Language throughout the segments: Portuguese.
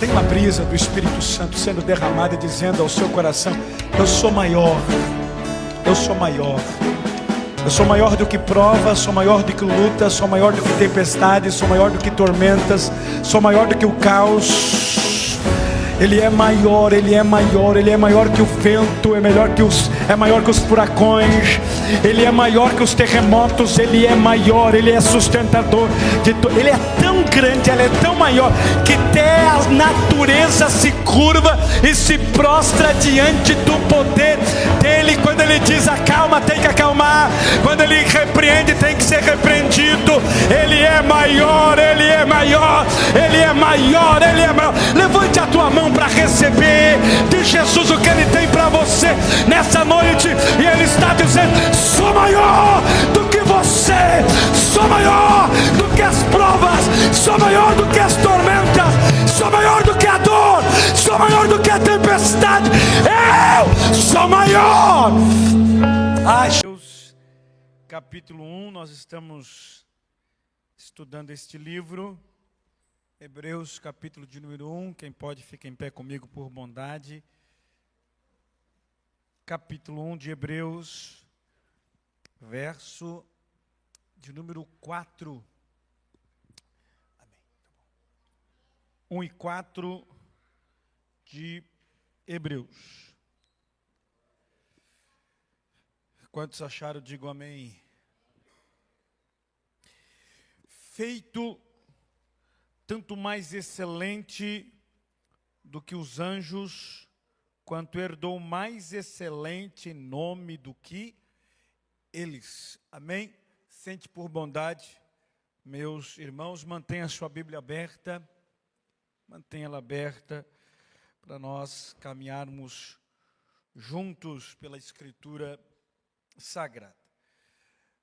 Tem uma brisa do Espírito Santo sendo derramada, dizendo ao seu coração: eu sou maior, eu sou maior. Eu sou maior do que prova, sou maior do que luta, sou maior do que tempestades, sou maior do que tormentas, sou maior do que o caos. Ele é maior, Ele é maior, Ele é maior que o vento, é maior que os furacões, Ele é maior que os terremotos, Ele é maior, Ele é sustentador de tudo. Ele é tão grande, Ele é tão maior, que até a natureza se curva e se prostra diante do poder dEle. Quando Ele diz acalma, tem que acalmar. Quando Ele repreende, tem que ser repreendido. Ele é maior, Ele é maior, Ele é maior, Ele é maior. Levante a tua mão para receber de Jesus o que Ele tem para você nessa noite. E Ele está dizendo: sou maior do que você, sou maior do que as provas, sou maior do que as tormentas, sou maior do que a dor, sou maior do que a tempestade. Eu sou maior. Hebreus capítulo 1, nós estamos estudando este livro. Hebreus capítulo de número 1, quem pode fica em pé comigo por bondade. Capítulo 1 de Hebreus, verso de número 4. Amém. 1 e 4 de Hebreus. Quantos acharam, digam amém. Feito tanto mais excelente do que os anjos, quanto herdou mais excelente nome do que eles. Amém? Sente por bondade, meus irmãos, mantenha a sua Bíblia aberta, mantenha ela aberta, para nós caminharmos juntos pela Escritura Sagrada.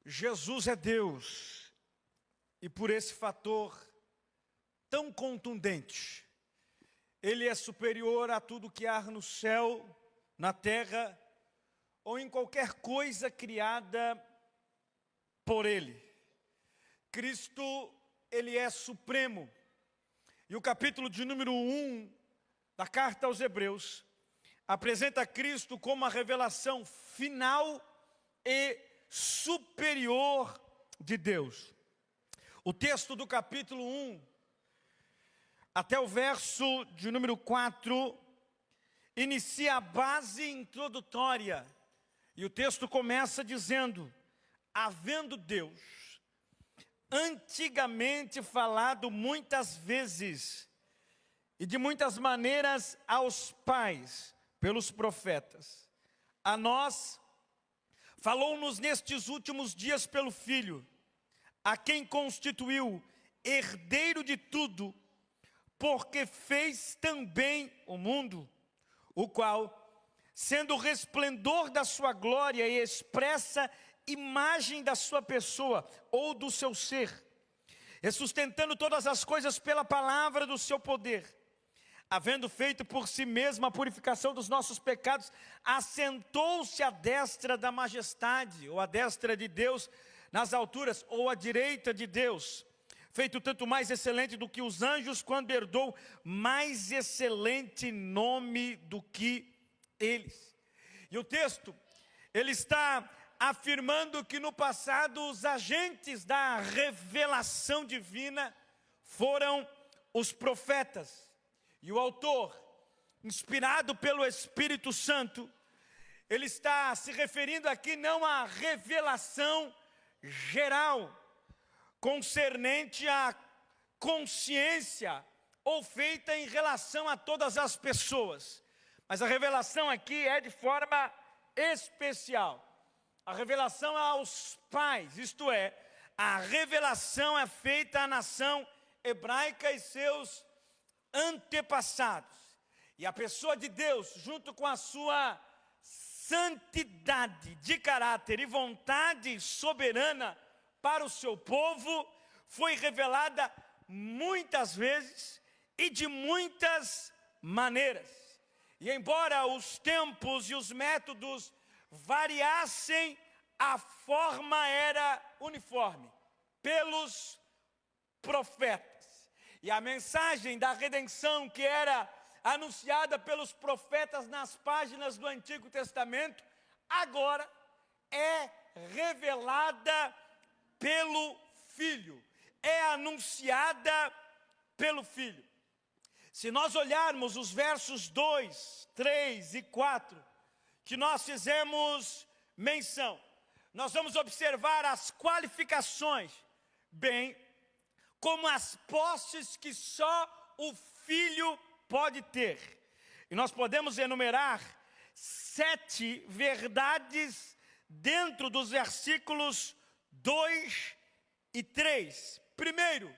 Jesus é Deus, e por esse fator tão contundente, Ele é superior a tudo que há no céu, na terra, ou em qualquer coisa criada por Ele. Cristo, Ele é supremo. E o capítulo de número 1 da carta aos Hebreus apresenta Cristo como a revelação final e superior de Deus. O texto do capítulo 1 até o verso de número 4, inicia a base introdutória. E o texto começa dizendo: havendo Deus antigamente falado muitas vezes e de muitas maneiras aos pais, pelos profetas, a nós falou-nos nestes últimos dias pelo Filho, a quem constituiu herdeiro de tudo, porque fez também o mundo, o qual, sendo o resplendor da sua glória e expressa imagem da sua pessoa ou do seu ser, e sustentando todas as coisas pela palavra do seu poder, havendo feito por si mesmo a purificação dos nossos pecados, assentou-se à destra da majestade, ou à destra de Deus nas alturas, ou à direita de Deus, feito tanto mais excelente do que os anjos, quando herdou mais excelente nome do que eles. E o texto, ele está afirmando que no passado os agentes da revelação divina foram os profetas. E o autor, inspirado pelo Espírito Santo, ele está se referindo aqui não à revelação geral, concernente à consciência ou feita em relação a todas as pessoas, mas a revelação aqui é de forma especial. A revelação é aos pais, isto é, a revelação é feita à nação hebraica e seus antepassados. E a pessoa de Deus, junto com a sua santidade de caráter e vontade soberana para o seu povo, foi revelada muitas vezes e de muitas maneiras. E embora os tempos e os métodos variassem, a forma era uniforme pelos profetas. E a mensagem da redenção que era anunciada pelos profetas nas páginas do Antigo Testamento, agora é revelada pelo Filho, é anunciada pelo Filho. Se nós olharmos os versos 2, 3 e 4, que nós fizemos menção, nós vamos observar as qualificações, bem como as posses que só o Filho pode ter. E nós podemos enumerar 7 verdades dentro dos versículos 2 e 3. Primeiro,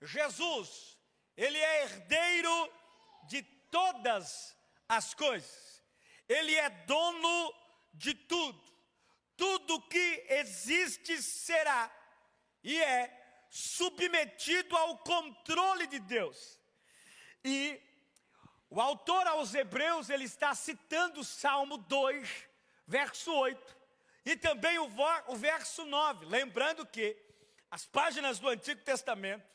Jesus, ele é herdeiro de todas as coisas. Ele é dono de tudo. Tudo que existe será e é submetido ao controle de Deus. E o autor aos Hebreus, ele está citando o Salmo 2, verso 8, e também o verso 9, lembrando que as páginas do Antigo Testamento,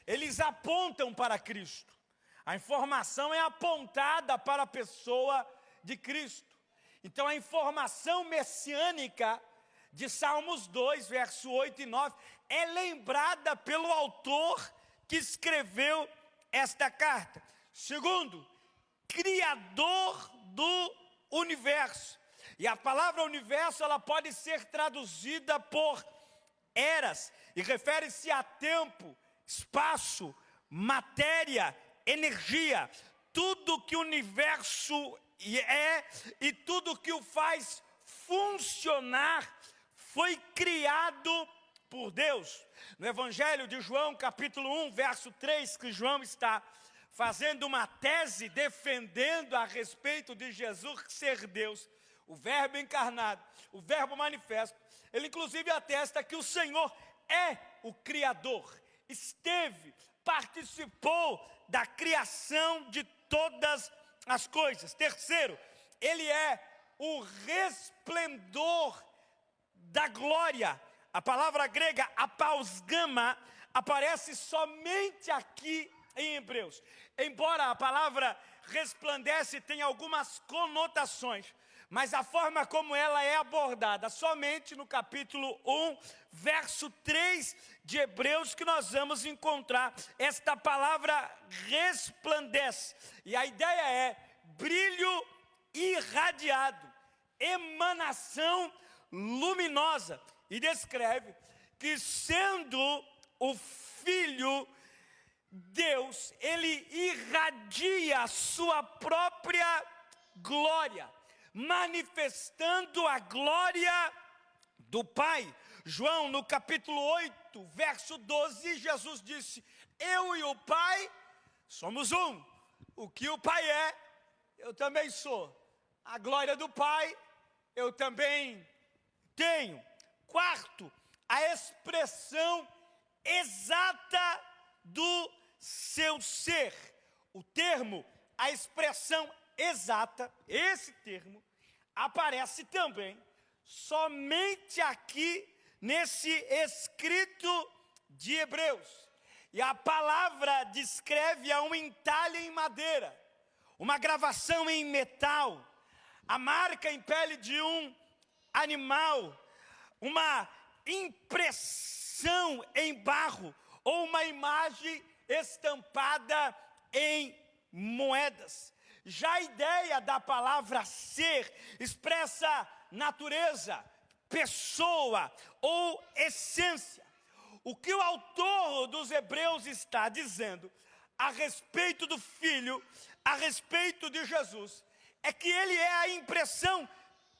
eles apontam para Cristo. A informação é apontada para a pessoa de Cristo. Então a informação messiânica de Salmos 2, verso 8 e 9, é lembrada pelo autor que escreveu esta carta. Segundo, Criador do universo. E a palavra universo, ela pode ser traduzida por eras, e refere-se a tempo, espaço, matéria, energia. Tudo que o universo é e tudo que o faz funcionar foi criado por Deus. No Evangelho de João, capítulo 1, verso 3, que João está fazendo uma tese defendendo a respeito de Jesus ser Deus, o Verbo encarnado, o Verbo manifesto, ele inclusive atesta que o Senhor é o Criador, esteve, participou da criação de todas as coisas. Terceiro, ele é o resplendor da glória. A palavra grega apausgama aparece somente aqui em Hebreus. Embora a palavra resplandece tenha algumas conotações, mas a forma como ela é abordada somente no capítulo 1, verso 3 de Hebreus, que nós vamos encontrar esta palavra resplandece. E a ideia é brilho irradiado, emanação luminosa. E descreve que sendo o Filho Deus, ele irradia a sua própria glória, manifestando a glória do Pai. João, no capítulo 8, verso 12, Jesus disse: eu e o Pai somos um. O que o Pai é, eu também sou. A glória do Pai, eu também tenho. Quarto, a expressão exata do seu ser. O termo, a expressão exata, esse termo, aparece também somente aqui nesse escrito de Hebreus. E a palavra descreve a um entalhe em madeira, uma gravação em metal, a marca em pele de um animal, uma impressão em barro ou uma imagem estampada em moedas. Já a ideia da palavra ser expressa natureza, pessoa ou essência. O que o autor dos Hebreus está dizendo a respeito do Filho, a respeito de Jesus, é que ele é a impressão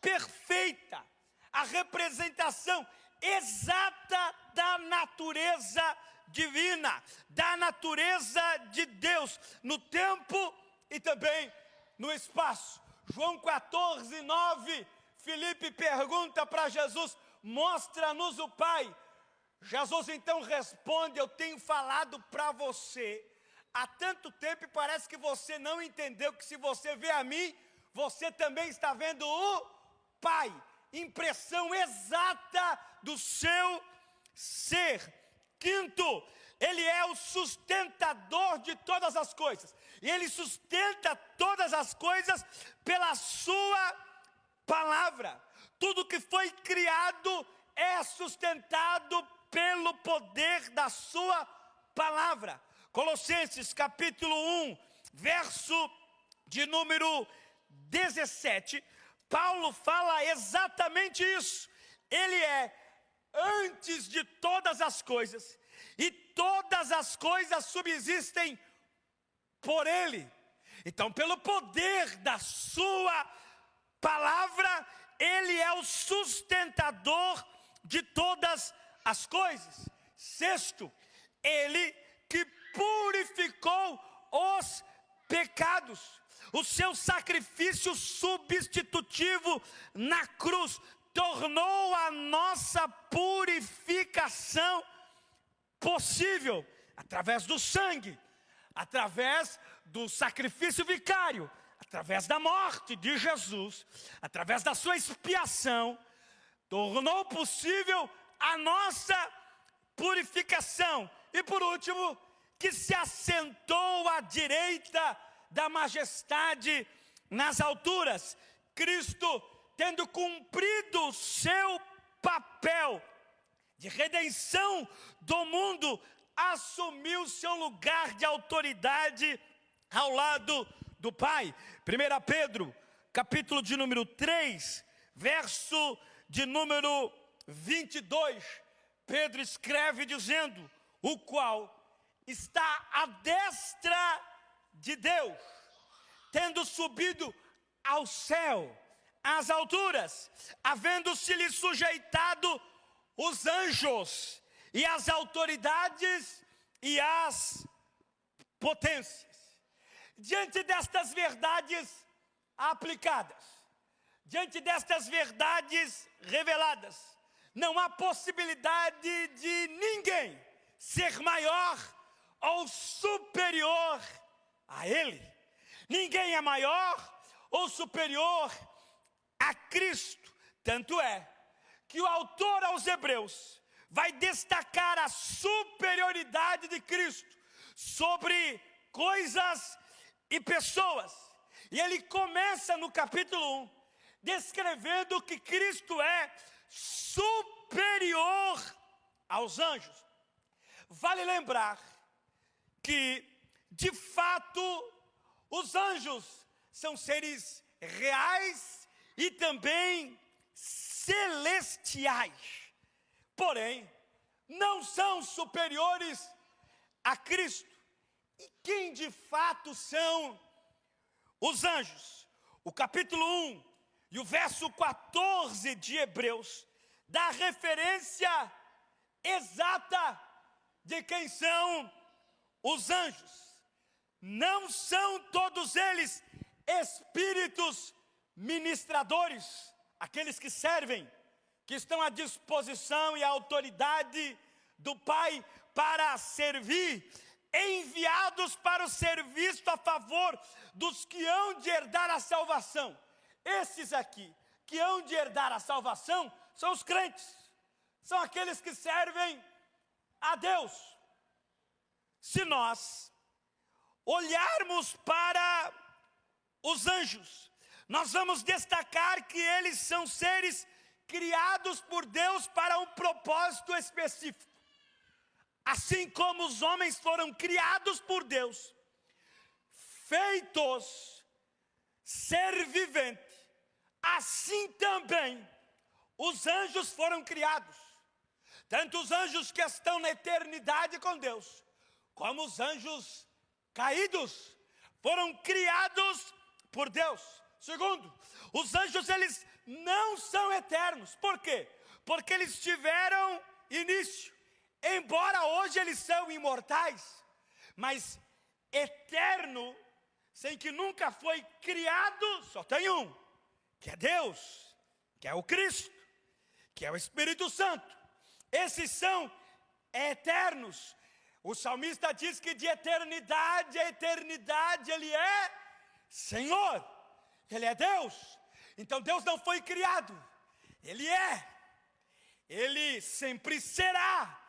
perfeita, a representação exata da natureza divina, da natureza de Deus, no tempo e também no espaço. João 14, 9, Filipe pergunta para Jesus: mostra-nos o Pai. Jesus então responde: eu tenho falado para você há tanto tempo e parece que você não entendeu que se você vê a mim, você também está vendo o Pai. Impressão exata do seu ser. Quinto, Ele é o sustentador de todas as coisas. E Ele sustenta todas as coisas pela sua palavra. Tudo que foi criado é sustentado pelo poder da sua palavra. Colossenses capítulo 1, verso de número 17, Paulo fala exatamente isso. Ele é antes de todas as coisas, e todas as coisas subsistem por Ele. Então, pelo poder da sua palavra, Ele é o sustentador de todas as coisas. Sexto, Ele que purificou os pecados. O seu sacrifício substitutivo na cruz tornou a nossa purificação possível, através do sangue, através do sacrifício vicário, através da morte de Jesus, através da sua expiação, tornou possível a nossa purificação. E por último, que se assentou à direita da majestade nas alturas. Cristo, tendo cumprido o seu papel de redenção do mundo, assumiu seu lugar de autoridade ao lado do Pai. 1 Pedro, capítulo de número 3, verso de número 22, Pedro escreve dizendo: o qual está à destra de Deus, tendo subido ao céu, às alturas, havendo-se-lhe sujeitado os anjos, e as autoridades, e as potências. Diante destas verdades aplicadas, diante destas verdades reveladas, não há possibilidade de ninguém ser maior ou superior a Ele. Ninguém é maior ou superior a Cristo. Tanto é que o autor aos Hebreus vai destacar a superioridade de Cristo sobre coisas e pessoas. E ele começa no capítulo 1, descrevendo que Cristo é superior aos anjos. Vale lembrar que, de fato, os anjos são seres reais e também celestiais. Porém, não são superiores a Cristo. E quem de fato são os anjos? O capítulo 1 e o verso 14 de Hebreus dá referência exata de quem são os anjos. Não são todos eles espíritos ministradores, aqueles que servem, que estão à disposição e à autoridade do Pai para servir, enviados para o serviço a favor dos que hão de herdar a salvação. Esses aqui, que hão de herdar a salvação, são os crentes, são aqueles que servem a Deus. Se nós olharmos para os anjos, nós vamos destacar que eles são seres criados por Deus para um propósito específico. Assim como os homens foram criados por Deus, feitos ser vivente, assim também os anjos foram criados. Tanto os anjos que estão na eternidade com Deus, como os anjos caídos, foram criados por Deus. Segundo, os anjos, eles não são eternos. Por quê? Porque eles tiveram início. Embora hoje eles são imortais, mas eterno, sem que nunca foi criado, só tem um, que é Deus, que é o Cristo, que é o Espírito Santo. Esses são eternos. O salmista diz que de eternidade a eternidade Ele é Senhor, Ele é Deus. Então Deus não foi criado, Ele é, Ele sempre será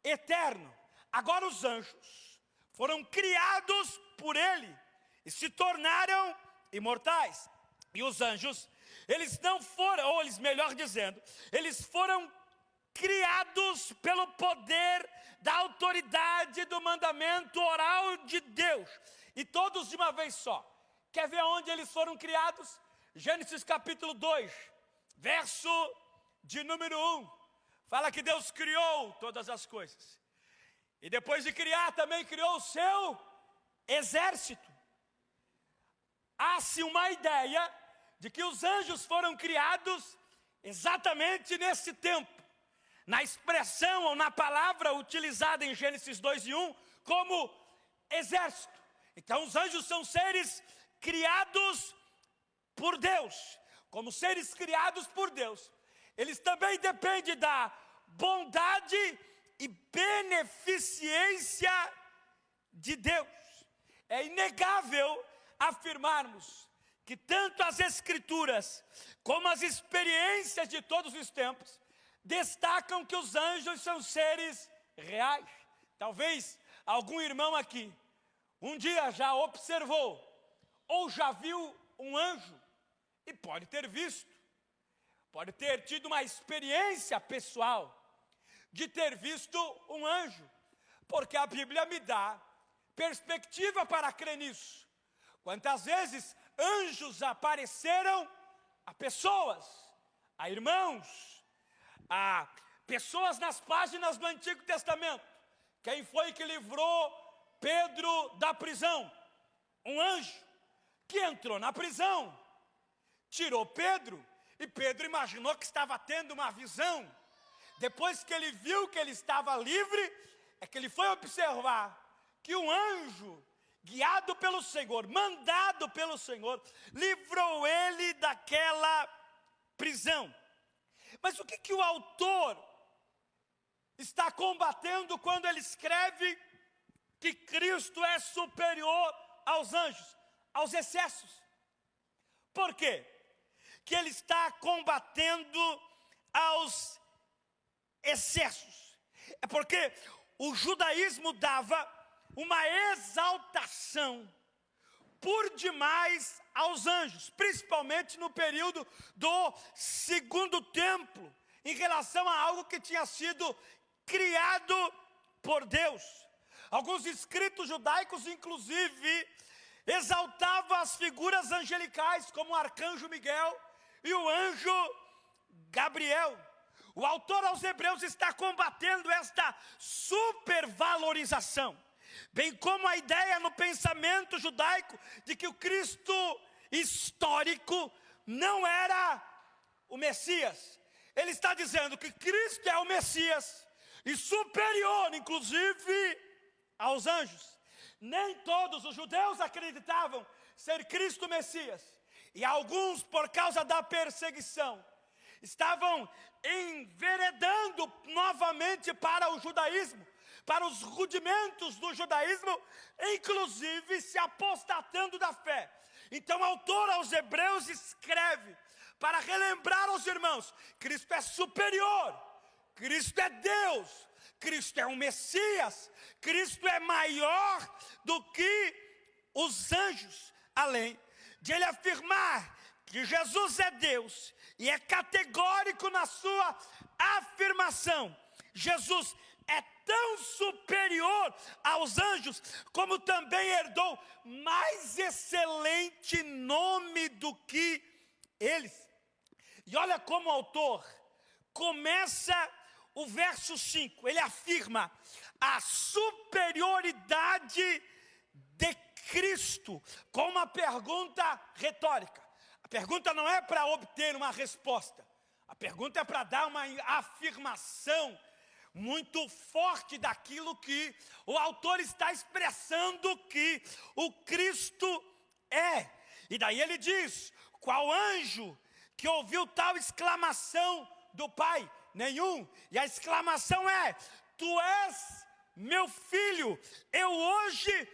eterno. Agora os anjos foram criados por ele e se tornaram imortais. E os anjos, eles não foram, ou eles, melhor dizendo, eles foram criados pelo poder da autoridade do mandamento oral de Deus. E todos de uma vez só. Quer ver onde eles foram criados? Gênesis capítulo 2, verso de número 1. Fala que Deus criou todas as coisas. E depois de criar, também criou o seu exército. Há-se uma ideia de que os anjos foram criados exatamente nesse tempo. Na expressão ou na palavra utilizada em Gênesis 2 e 1 como exército. Então os anjos são seres criados por Deus. Como seres criados por Deus, eles também dependem da bondade e beneficência de Deus. É inegável afirmarmos que tanto as Escrituras como as experiências de todos os tempos destacam que os anjos são seres reais. Talvez algum irmão aqui um dia já observou ou já viu um anjo, e pode ter visto, pode ter tido uma experiência pessoal de ter visto um anjo, porque a Bíblia me dá perspectiva para crer nisso. Quantas vezes anjos apareceram a pessoas, a irmãos, a pessoas nas páginas do Antigo Testamento. Quem foi que livrou Pedro da prisão? Um anjo que entrou na prisão, tirou Pedro, e Pedro imaginou que estava tendo uma visão. Depois que ele viu que ele estava livre, é que ele foi observar que um anjo, guiado pelo Senhor, mandado pelo Senhor, livrou ele daquela prisão. Mas o que o autor está combatendo quando ele escreve que Cristo é superior aos anjos, aos excessos? Por quê? Que ele está combatendo aos excessos. É porque o judaísmo dava uma exaltação por demais aos anjos, principalmente no período do segundo templo, em relação a algo que tinha sido criado por Deus. Alguns escritos judaicos, inclusive, exaltavam as figuras angelicais, como o arcanjo Miguel e o anjo Gabriel. O autor aos Hebreus está combatendo esta supervalorização, bem como a ideia no pensamento judaico de que o Cristo histórico não era o Messias. Ele está dizendo que Cristo é o Messias e superior, inclusive, aos anjos. Nem todos os judeus acreditavam ser Cristo Messias, e alguns, por causa da perseguição, estavam enveredando novamente para o judaísmo, para os rudimentos do judaísmo, inclusive se apostatando da fé. Então o autor aos Hebreus escreve para relembrar aos irmãos: Cristo é superior, Cristo é Deus, Cristo é o Messias, Cristo é maior do que os anjos, além de ele afirmar que Jesus é Deus, e é categórico na sua afirmação. Jesus é tão superior aos anjos, como também herdou mais excelente nome do que eles. E olha como o autor começa o verso 5, ele afirma a superioridade de Cristo com uma pergunta retórica. A pergunta não é para obter uma resposta, a pergunta é para dar uma afirmação muito forte daquilo que o autor está expressando que o Cristo é. E daí ele diz: qual anjo que ouviu tal exclamação do Pai? Nenhum. E a exclamação é: tu és meu filho, eu hoje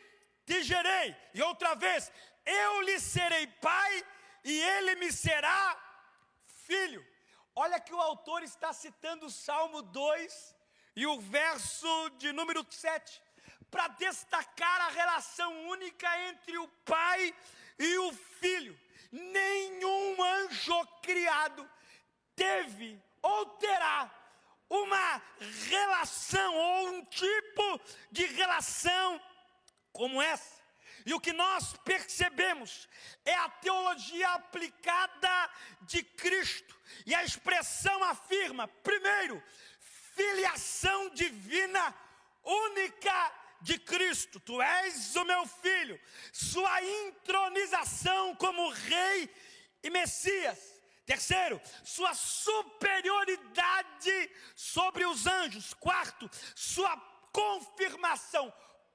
te gerei. E outra vez: eu lhe serei pai e ele me será filho. Olha que o autor está citando o Salmo 2 e o verso de número 7, para destacar a relação única entre o Pai e o Filho. Nenhum anjo criado teve ou terá uma relação ou um tipo de relação como essa. E o que nós percebemos é a teologia aplicada de Cristo. E a expressão afirma, primeiro, filiação divina única de Cristo. Tu és o meu filho. Sua entronização como rei e Messias. Terceiro, sua superioridade sobre os anjos. Quarto, sua confirmação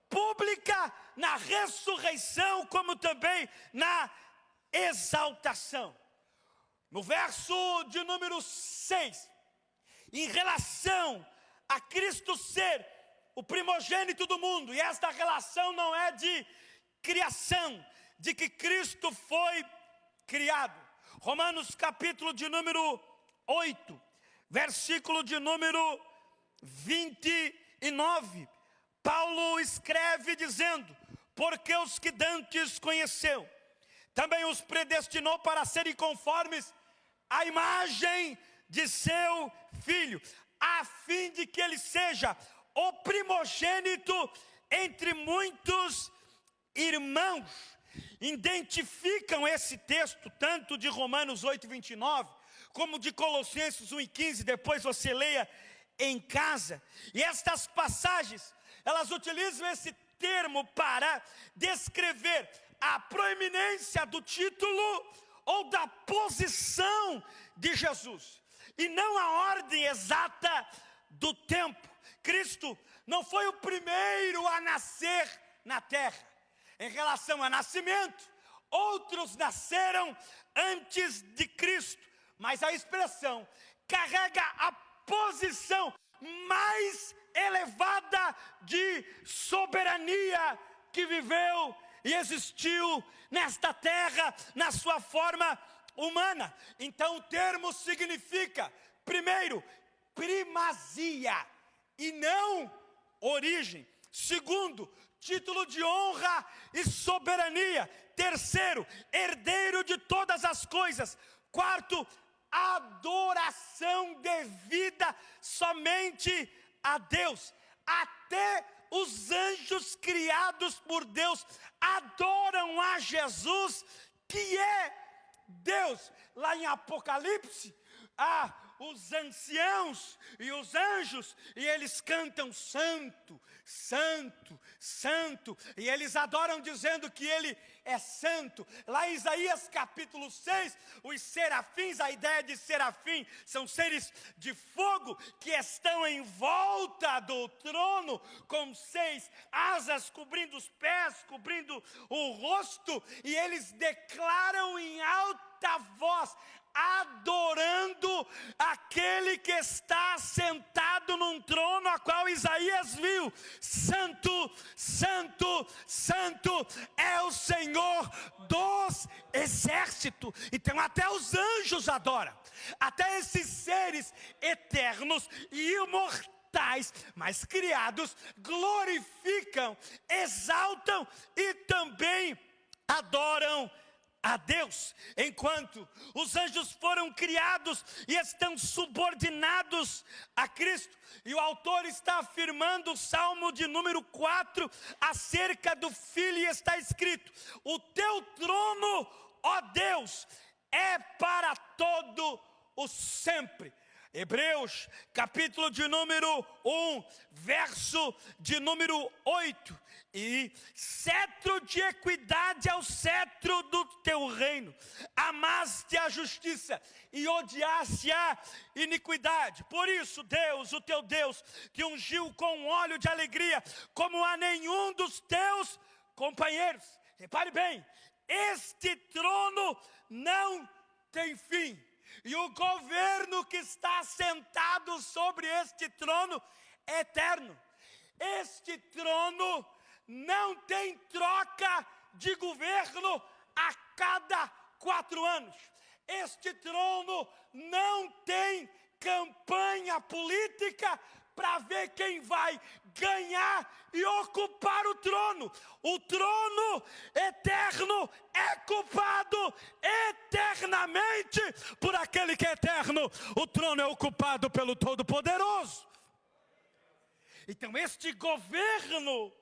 pública na ressurreição, como também na exaltação. No verso de número 6, em relação a Cristo ser o primogênito do mundo, e esta relação não é de criação, de que Cristo foi criado. Romanos capítulo de número 8, versículo de número 29, Paulo escreve dizendo, porque os que dantes conheceu, também os predestinou para serem conformes à imagem de seu Filho, a fim de que ele seja o primogênito entre muitos irmãos. Identificam esse texto, tanto de Romanos 8, 29, como de Colossenses 1 e 15, depois você leia em casa. E estas passagens, elas utilizam esse termo para descrever a proeminência do título ou da posição de Jesus, e não a ordem exata do tempo. Cristo não foi o primeiro a nascer na terra. Em relação a nascimento, outros nasceram antes de Cristo, mas a expressão carrega a posição mais elevada de soberania que viveu e existiu nesta terra na sua forma humana. Então o termo significa, primeiro, primazia e não origem. Segundo, título de honra e soberania. Terceiro, herdeiro de todas as coisas. Quarto, adoração devida somente a Deus. Até os anjos criados por Deus adoram a Jesus, que é Deus. Lá em Apocalipse, os anciãos e os anjos, e eles cantam santo, santo, santo, e eles adoram dizendo que ele é santo. Lá em Isaías capítulo 6, os serafins, a ideia de serafim, são seres de fogo que estão em volta do trono, com 6 asas cobrindo os pés, cobrindo o rosto, e eles declaram em alta voz, adorando aquele que está sentado num trono, a qual Isaías viu. Santo, santo, santo é o Senhor dos exércitos. Então até os anjos adoram, até esses seres eternos e imortais, mas criados, glorificam, exaltam e também adoram a Deus. Enquanto os anjos foram criados e estão subordinados a Cristo, e o autor está afirmando o Salmo de número 4 acerca do Filho, e está escrito: o teu trono, ó Deus, é para todo o sempre. Hebreus, capítulo de número 1, verso de número 8. E cetro de equidade é o cetro do teu reino. Amaste a justiça e odiaste a iniquidade. Por isso, Deus, o teu Deus, te ungiu com óleo de alegria, como a nenhum dos teus companheiros. Repare bem, este trono não tem fim. E o governo que está sentado sobre este trono é eterno. Este trono não tem troca de governo a cada 4 anos. Este trono não tem campanha política para ver quem vai ganhar e ocupar o trono. O trono eterno é ocupado eternamente por aquele que é eterno. O trono é ocupado pelo Todo-Poderoso. Então este governo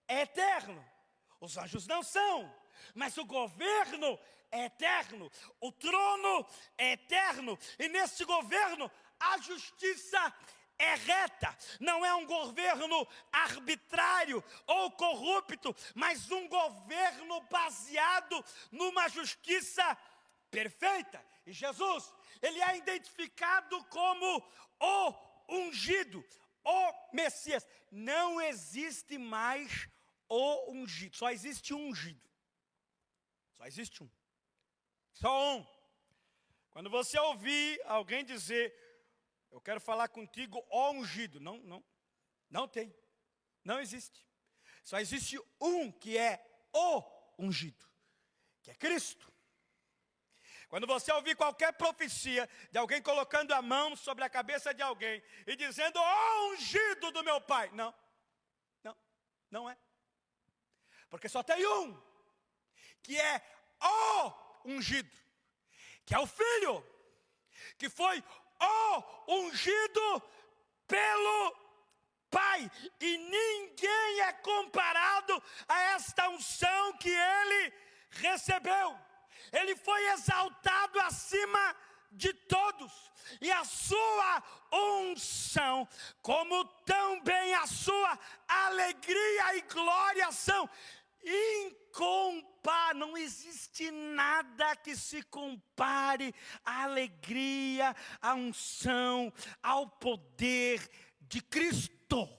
é eterno. Os anjos não são, mas o governo é eterno. O trono é eterno. E neste governo a justiça é reta. Não é um governo arbitrário ou corrupto, mas um governo baseado numa justiça perfeita. E Jesus, ele é identificado como o ungido, o Messias. Não existe mais o ungido, só existe um ungido. Só existe um. Só um. Quando você ouvir alguém dizer, eu quero falar contigo, ó ungido. Não tem. Não existe. Só existe um que é o ungido, que é Cristo. Quando você ouvir qualquer profecia de alguém colocando a mão sobre a cabeça de alguém e dizendo, ó ungido do meu Pai. Não é. Porque só tem um, que é o ungido, que é o Filho, que foi o ungido pelo Pai. E ninguém é comparado a esta unção que ele recebeu. Ele foi exaltado acima de todos. E a sua unção, como também a sua alegria e glória são incomparáveis. Não existe nada que se compare à alegria, à unção, ao poder de Cristo.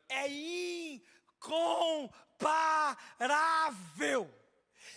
É incomparável.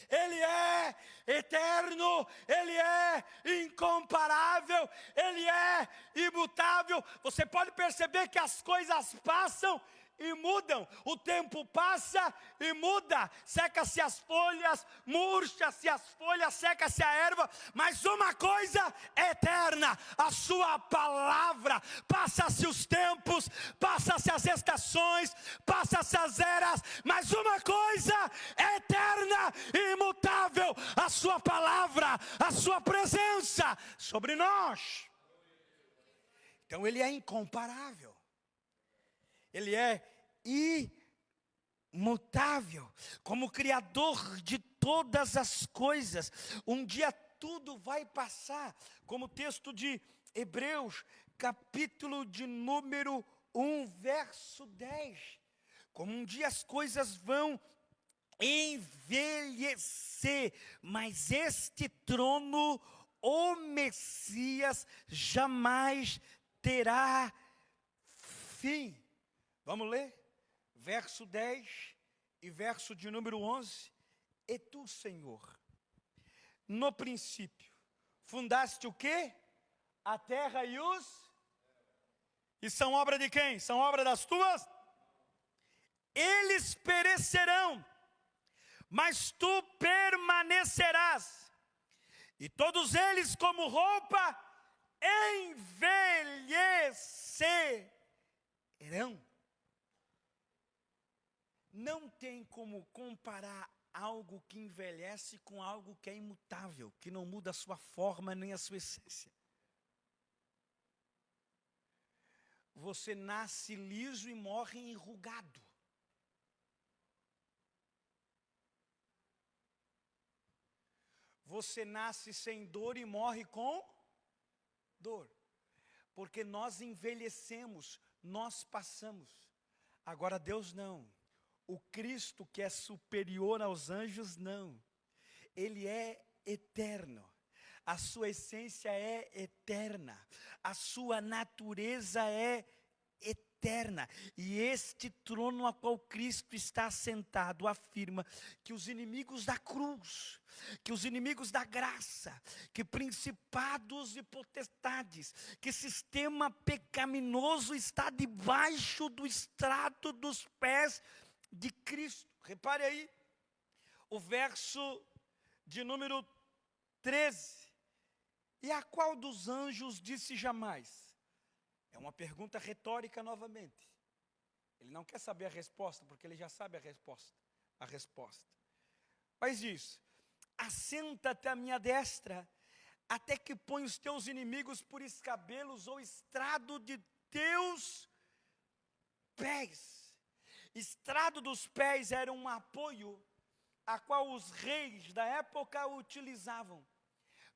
Ele é eterno, ele é incomparável, ele é imutável. Você pode perceber que as coisas passam e mudam, o tempo passa e muda, seca-se as folhas, murcha-se as folhas, seca-se a erva, mas uma coisa é eterna, a sua palavra. Passa-se os tempos, passa-se as estações, passa-se as eras, mas uma coisa é eterna e imutável, a sua palavra, a sua presença sobre nós. Então ele é incomparável. Ele é imutável, como Criador de todas as coisas. Um dia tudo vai passar, como o texto de Hebreus, capítulo de número 1, verso 10. Como um dia as coisas vão envelhecer, mas este trono, o Messias, jamais terá fim. Vamos ler? Verso 10 e verso de número 11. E tu, Senhor, no princípio, fundaste o quê? A terra e os... E são obra de quem? São obra das tuas? Eles perecerão, mas tu permanecerás. E todos eles como roupa envelhecerão. Não tem como comparar algo que envelhece com algo que é imutável, que não muda a sua forma nem a sua essência. Você nasce liso e morre enrugado. Você nasce sem dor e morre com dor. Porque nós envelhecemos, nós passamos. Agora Deus não. O Cristo que é superior aos anjos, não. Ele é eterno. A sua essência é eterna. A sua natureza é eterna. E este trono a qual Cristo está assentado afirma que os inimigos da cruz, que os inimigos da graça, que principados e potestades, que sistema pecaminoso está debaixo do estrado dos pés de Cristo. Repare aí, o verso de número 13. E a qual dos anjos disse jamais: É uma pergunta retórica novamente. Ele não quer saber a resposta, porque ele já sabe a resposta. Mas diz: assenta-te à minha destra, até que põe os teus inimigos por escabelos ou estrado de teus pés. Estrado dos pés era um apoio a qual os reis da época utilizavam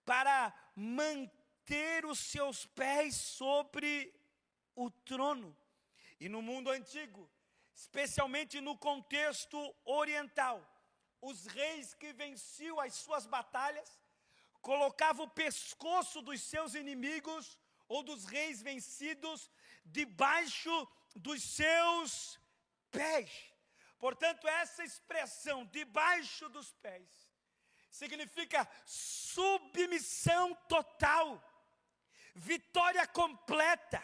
para manter os seus pés sobre o trono. E no mundo antigo, especialmente no contexto oriental, os reis que venciam as suas batalhas colocavam o pescoço dos seus inimigos ou dos reis vencidos debaixo dos seus pés. Portanto, essa expressão, debaixo dos pés, significa submissão total, vitória completa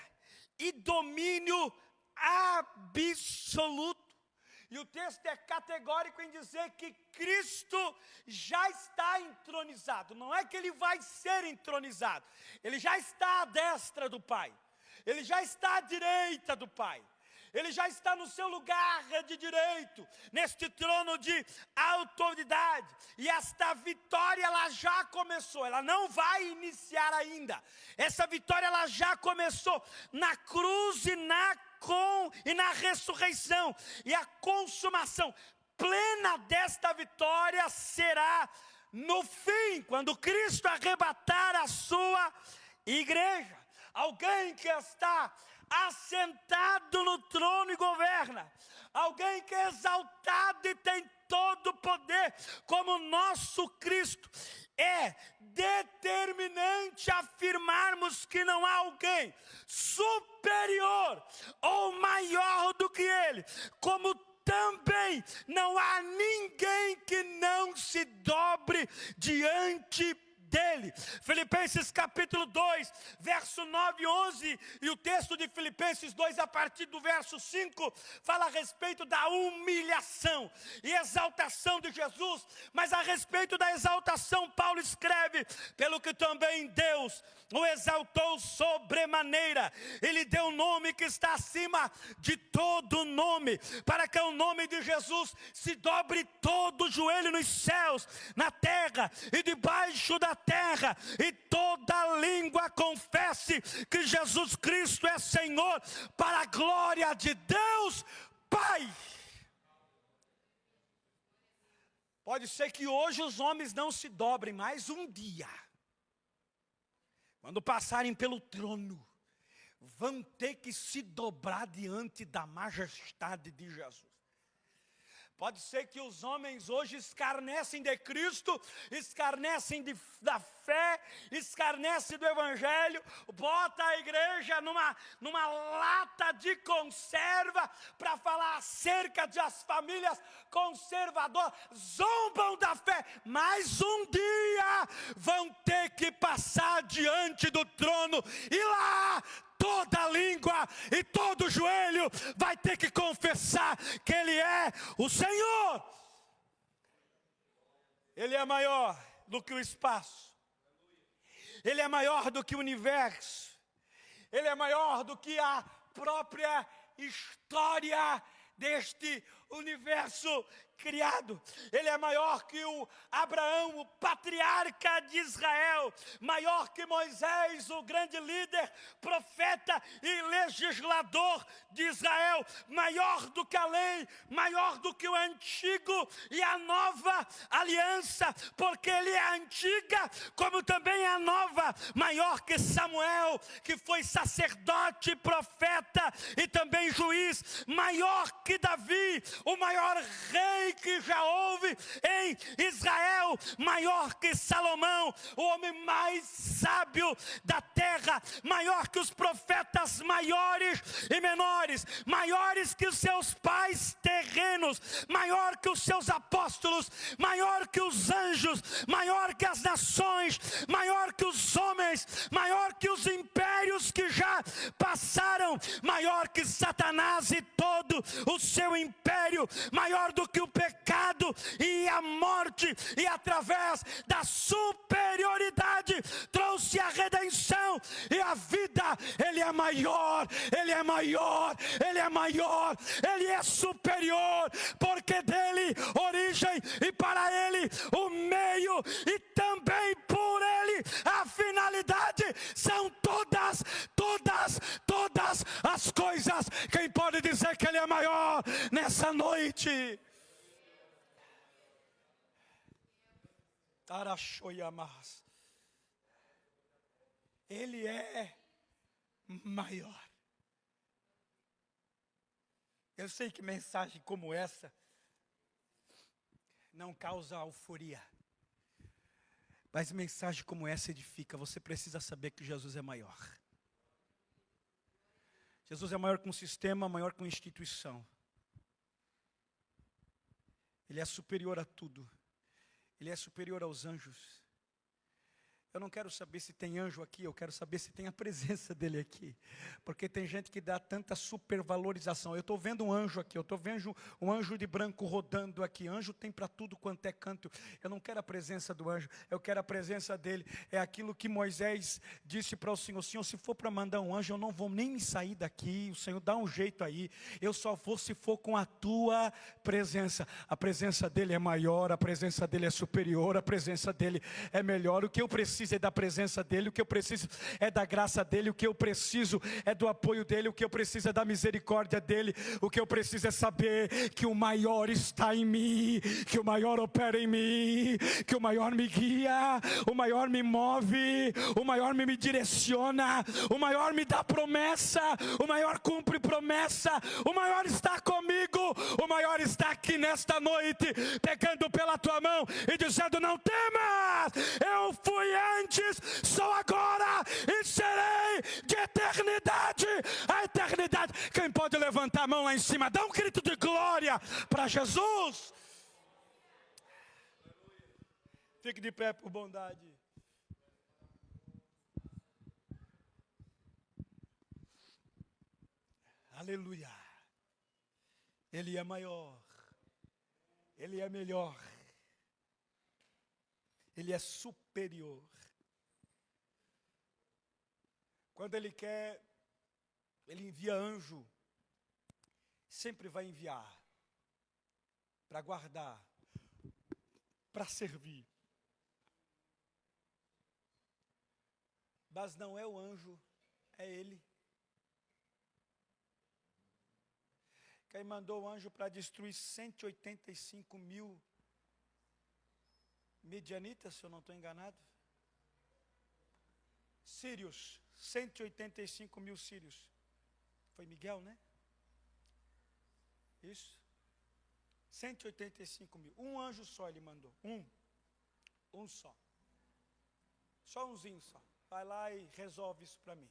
e domínio absoluto. E o texto é categórico em dizer que Cristo já está entronizado. Não é que ele vai ser entronizado, ele já está à destra do Pai, ele já está à direita do Pai. Ele já está no seu lugar de direito, neste trono de autoridade. E esta vitória, ela já começou, ela não vai iniciar ainda. Essa vitória, ela já começou na cruz e na ressurreição. E a consumação plena desta vitória será no fim, quando Cristo arrebatar a sua igreja. Alguém que está assentado no trono e governa, alguém que é exaltado e tem todo o poder, como nosso Cristo. É determinante afirmarmos que não há alguém superior ou maior do que Ele, como também não há ninguém que não se dobre diante dele. Filipenses capítulo 2, verso 9 e 11, e o texto de Filipenses 2, a partir do verso 5, fala a respeito da humilhação e exaltação de Jesus. Mas a respeito da exaltação, Paulo escreve: pelo que também Deus o exaltou sobremaneira, Ele deu um nome que está acima de todo nome, para que o nome de Jesus se dobre todo o joelho nos céus, na terra e debaixo da terra, e toda língua confesse que Jesus Cristo é Senhor, para a glória de Deus Pai. Pode ser que hoje os homens não se dobrem, mas um dia, quando passarem pelo trono, vão ter que se dobrar diante da majestade de Jesus. Pode ser que os homens hoje escarnecem de Cristo, escarnecem da fé, escarnecem do Evangelho, bota a igreja numa lata de conserva para falar acerca das famílias conservadoras, zombam da fé, mas um dia vão ter que passar diante do trono, e lá toda língua e todo joelho vai ter que confessar que Ele é o Senhor. Ele é maior do que o espaço, Ele é maior do que o universo, Ele é maior do que a própria história deste universo criado. Ele é maior que o Abraão, o patriarca de Israel, maior que Moisés, o grande líder, profeta e legislador de Israel, maior do que a lei, maior do que o antigo e a nova aliança, porque ele é a antiga, como também a nova, maior que Samuel, que foi sacerdote, profeta e também juiz, maior que Davi, o maior rei que já houve em Israel, maior que Salomão, o homem mais sábio da terra, maior que os profetas maiores e menores, maiores que os seus pais terrenos, maior que os seus apóstolos, maior que os anjos, maior que as nações, maior que os homens, maior que os impérios que já passaram, maior que Satanás e todo o seu império, maior do que o pecado e a morte e através da superioridade trouxe a redenção e a vida. Ele é maior, Ele é maior, Ele é maior, Ele é superior, porque dele origem e para Ele o meio e também por Ele a finalidade são todas as coisas. Quem pode dizer que Ele é maior nessa noite? Ele é maior. Eu sei que mensagem como essa não causa euforia, mas mensagem como essa edifica. Você precisa saber que Jesus é maior. Jesus é maior que um sistema, maior que uma instituição. Ele é superior a tudo. Ele é superior aos anjos. Eu não quero saber se tem anjo aqui, eu quero saber se tem a presença dele aqui. Porque tem gente que dá tanta supervalorização. Eu estou vendo um anjo aqui, eu estou vendo um anjo de branco rodando aqui. Anjo tem para tudo quanto é canto. Eu não quero a presença do anjo, eu quero a presença dele. É aquilo que Moisés disse para o Senhor: Senhor, se for para mandar um anjo, eu não vou nem me sair daqui. O Senhor dá um jeito aí. Eu só vou se for com a tua presença. A presença dele é maior, a presença dele é superior, a presença dele é melhor. O que eu preciso é da presença dele, o que eu preciso é da graça dele, o que eu preciso é do apoio dele, o que eu preciso é da misericórdia dele, o que eu preciso é saber que o maior está em mim, que o maior opera em mim, que o maior me guia, o maior me move, o maior me direciona, o maior me dá promessa, o maior cumpre promessa, o maior está comigo, o maior está aqui nesta noite, pegando pela tua mão e dizendo: não temas, eu fui antes, sou agora e serei de eternidade a eternidade. Quem pode levantar a mão lá em cima, dá um grito de glória para Jesus. Fique de pé por bondade. Aleluia. Ele é maior, Ele é melhor, Ele é superior. Quando Ele quer, Ele envia anjo. Sempre vai enviar para guardar, para servir. Mas não é o anjo, é Ele. Quem mandou o anjo para destruir 185 mil midianitas, se eu não estou enganado? Sírios, 185 mil sírios. Foi Miguel, né? Isso. 185 mil. Um anjo só ele mandou. Um só. Só umzinho só. Vai lá e resolve isso para mim.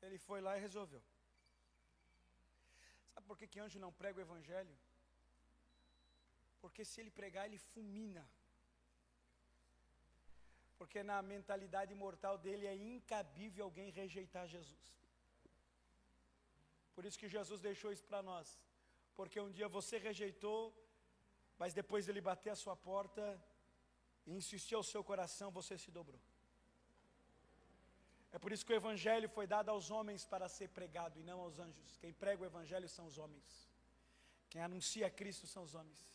Ele foi lá e resolveu. Sabe por que anjo não prega o evangelho? Porque se ele pregar, ele fulmina. Porque na mentalidade mortal dele é incabível alguém rejeitar Jesus. Por isso que Jesus deixou isso para nós. Porque um dia você rejeitou, mas depois dele bater a sua porta e insistir ao seu coração, você se dobrou. É por isso que o evangelho foi dado aos homens para ser pregado e não aos anjos. Quem prega o evangelho são os homens. Quem anuncia Cristo são os homens.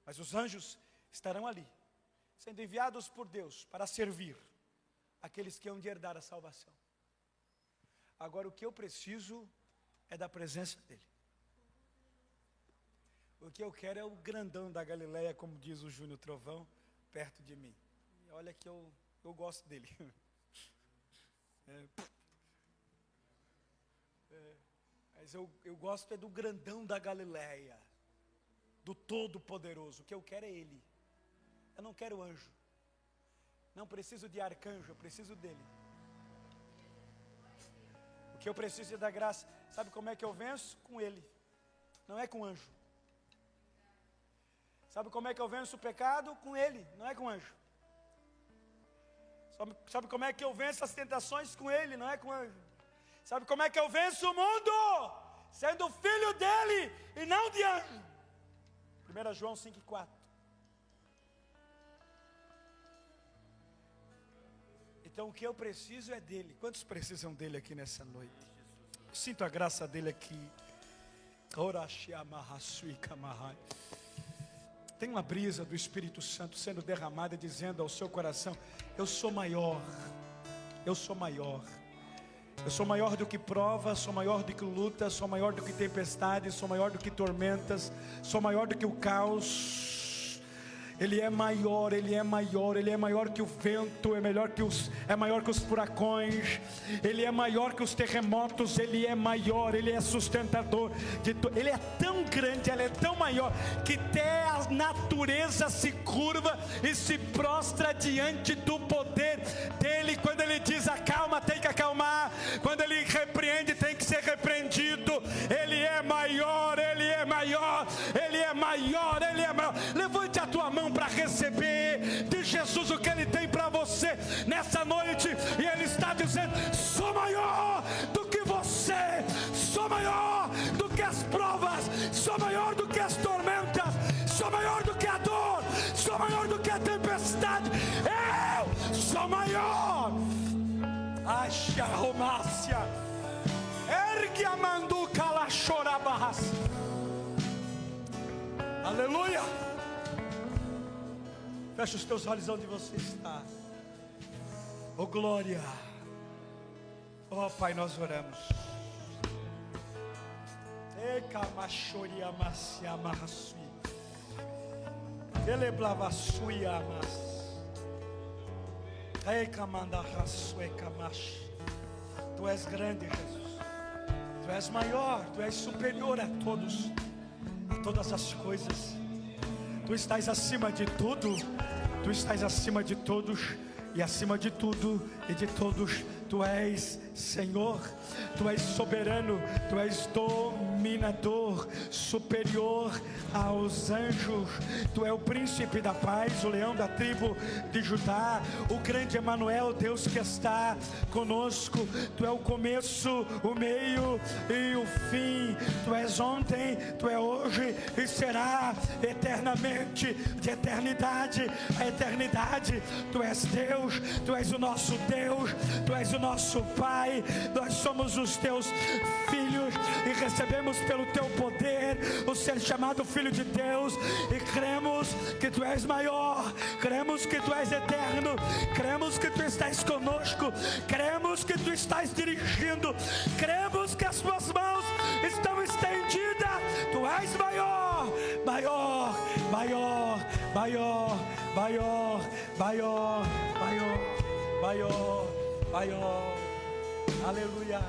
Mas os anjos estarão ali, sendo enviados por Deus para servir aqueles que hão de herdar a salvação. Agora o que eu preciso é da presença dele. O que eu quero é o grandão da Galileia, como diz o Júnior Trovão, perto de mim. E olha que eu gosto dele. Mas eu gosto é do grandão da Galileia, do Todo-Poderoso. O que eu quero é Ele. Eu não quero anjo. Não preciso de arcanjo, eu preciso dele. O que eu preciso é da graça. Sabe como é que eu venço? Com Ele. Não é com anjo. Sabe como é que eu venço o pecado? Com Ele, não é com anjo. Sabe como é que eu venço as tentações? Com Ele, não é com anjo. Sabe como é que eu venço o mundo? Sendo filho dele e não de anjo. Por 1 João 5,4. Então o que eu preciso é dele. Quantos precisam dele aqui nessa noite? Eu sinto a graça dele aqui. Tem uma brisa do Espírito Santo sendo derramada, dizendo ao seu coração: eu sou maior, eu sou maior. Eu sou maior do que provas, sou maior do que luta, sou maior do que tempestades, sou maior do que tormentas, sou maior do que o caos. Ele é maior, Ele é maior, Ele é maior que o vento, é maior que os furacões, Ele é maior que os terremotos, Ele é maior, Ele é sustentador de tudo. Ele é tão grande, Ele é tão maior, que até a natureza se curva e se prostra diante do poder dEle. Quando Ele diz acalma, tem que acalmar. Quando Ele repreende, tem que ser repreendido. Ele é maior, Ele é maior, Ele é maior, Ele é maior. Levante a tua mão para receber de Jesus o que Ele tem para você nessa noite. E Ele está dizendo: sou maior do que você, sou maior do que as provas, sou maior do que as tormentas, sou maior do que a dor, sou maior do que a tempestade. Eu sou maior. Acha romácia, ergue a manduca lá, chora barras. Aleluia. Fecha os teus olhos onde você está. Oh glória. Oh Pai, nós oramos. Tu és grande, Jesus. Tu és maior, Tu és superior a todos, a todas as coisas. Tu estás acima de tudo, Tu estás acima de todos, e acima de tudo e de todos, Tu és Senhor, Tu és soberano, Tu és dominador, superior aos anjos. Tu és o príncipe da paz, o leão da tribo de Judá, o grande Emanuel, Deus que está conosco. Tu és o começo, o meio e o fim. Tu és ontem, Tu és hoje e será eternamente, de eternidade a eternidade. Tu és Deus, Tu és o nosso Deus, Tu és o nosso Pai. Nós somos os Teus filhos e recebemos pelo Teu poder o ser chamado Filho de Deus, e cremos que Tu és maior, cremos que Tu és eterno, cremos que Tu estás conosco, cremos que Tu estás dirigindo, cremos que as Tuas mãos estão estendidas. Tu és maior, maior, maior, maior, maior, maior, maior, maior, maior. Aleluia.